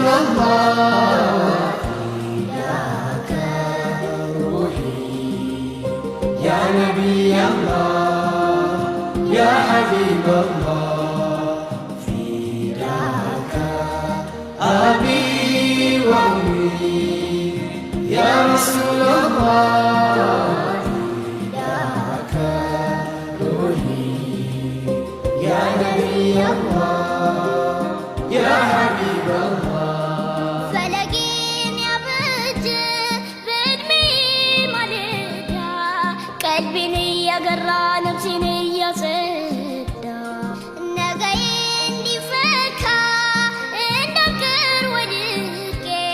الله فداك روحي يا نبي الله يا حبيب الله فداك أبي وأمي يا رسول الله فداك روحي يا نبي الله يا حبيب الله فلقين يا بج بدمي مالدا قلبي يا قرا نفسي يا صدا نغين دي فكا اندكر ودكي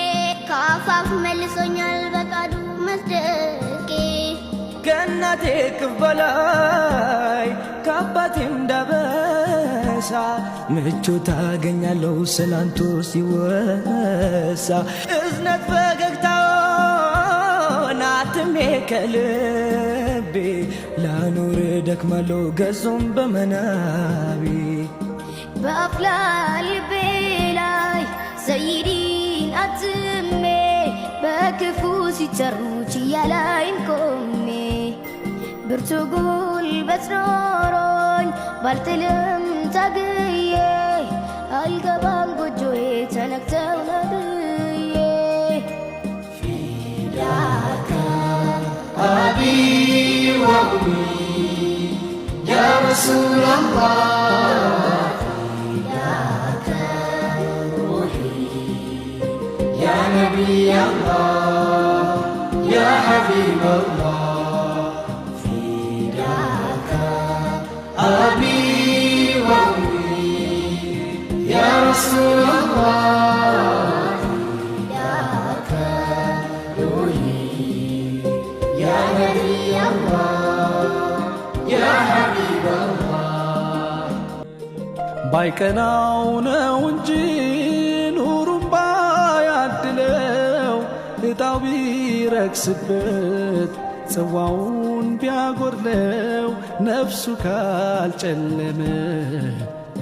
كافاف ملسونيال بقادو مسدكي كناتك بلاي كاباتم دبسا مجو ታገኛለሁ ስላንቱ ሲወሳ እዝነት ፈገግታውን አትሜ ከልቤ ላኑር ደክማለሁ ገጹም በመናቤ በአፍላ ልቤ ላይ ሰይዲን አትሜ በክፉ ሲቸሩ ችያላይም ቆሜ ብርቱ ጉልበት ኖሮኝ ባልጥልም ታግዬ አልገባም ጎጆዬ ተነክተው ነብዬ فداك أبي وأمي يا رسول الله فداك روحي يا نبي الله يا حبيب الله فداك أبي وأمي يا رسول الله فداك روحي يا نبي الله يا حبيب الله ባይቀናው ነው እንጂ ኑሩም ባያድለው እጣው ቢረክስበት ጽዋውን ቢያጎድለው ነፍሱ ካልጨለመ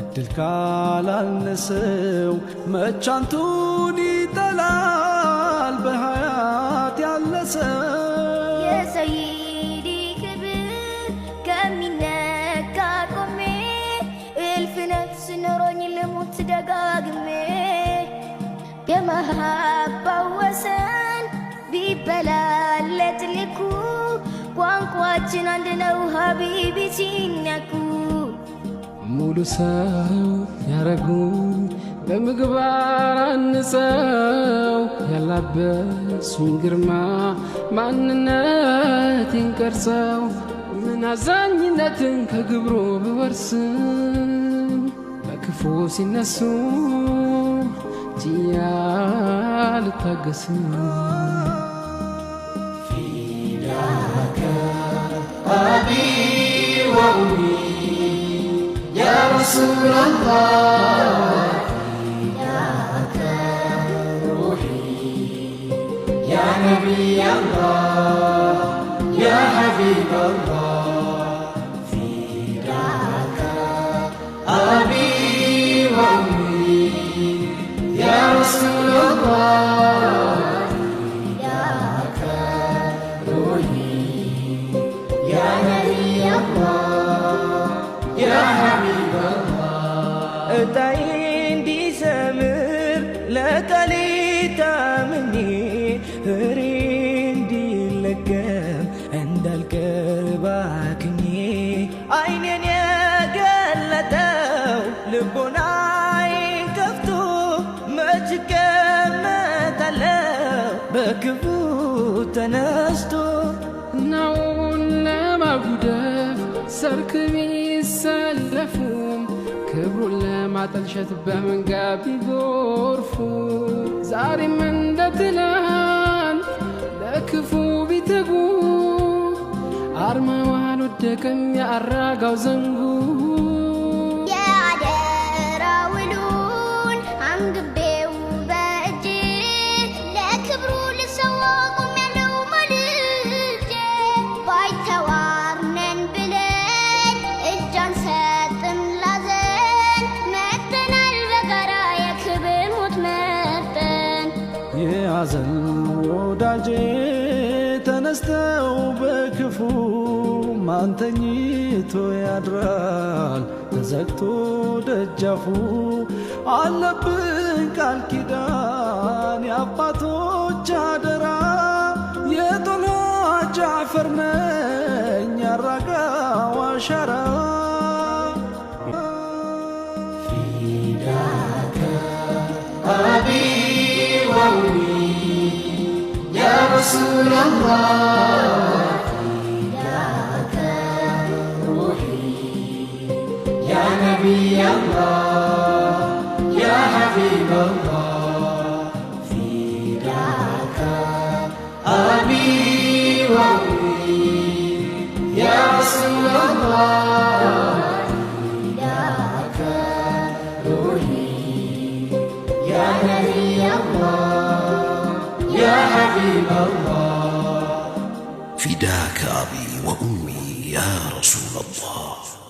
እድል ካላልነሰው መቻንቱን ይጠላል በሀያት ያለ ሰው የሰይዲ ክብር ከሚነካ ቆሜ እልፍ ነፍስ ኖሮኝ ልሙት ደጋግሜ የመሃባው ወሰን ቢበላለት ልኩ ቋንቋችን አንድ ነው ሀቢቢ ሲነኩ ሙሉ ሰው ያረጉኝ በምግባር አንጸው ያላበሱኝ ግርማ ማንነቴን ቀርጸው ምን አዛኝነትን ከግብሩ ብወርስም በክፉ ሲነሱ ችያ ልታገስም فداك أبي وأمي يا رسول الله فداك روحي يا نبي الله يا حبيب الله فداك أبي وأمي يا رسول الله فداك روحي يا نبي الله يا حبيب الله እጣዬ እንዲሰምር ለጠሊታ ምኔ ፍሬ እንዲለገም እንዳልቀር ባክኜ አይኔን የገለጠው ልቦናዬን ከፍቶ መች እቀመጣለሁ በክፉ ተነስቶ ናውን ለማጉደፍ ሰርክ ቢሰለፉም ክብሩን ለማጠልሸት በመንጋ ቢጎርፉ ዛሬም እንደ ትናንት ለክፉ ቢተጉ አርማው አልወደቀም የአራጋው ዘንጉ የአደራ ውሉን አንግቤው በእጄ ለክብሩ ልሰዋ ቆሜያለሁ ማልጄ ባይተዋር ነን ብለን እጅ አንሰጥም ላዘን መጥተናል በጋራ የክብር ሞት መርጠን ወዳጄ ተነስተው በክፉ ማን ተኝቶ ያድራል ተዘግቶ ደጃፉ አለብኝ ቃል ኪዳን የአባቶች አደራ የጦላ ጃፈር ነኝ ያራጋው አሻራ ፊዳከ አቢ ወኡሚ ያ ረሱለላህ نبي الله يا حبيب الله فداك أبي وأمي يا رسول الله فداك روحي يا نبي الله يا حبيب الله فداك أبي وأمي يا رسول الله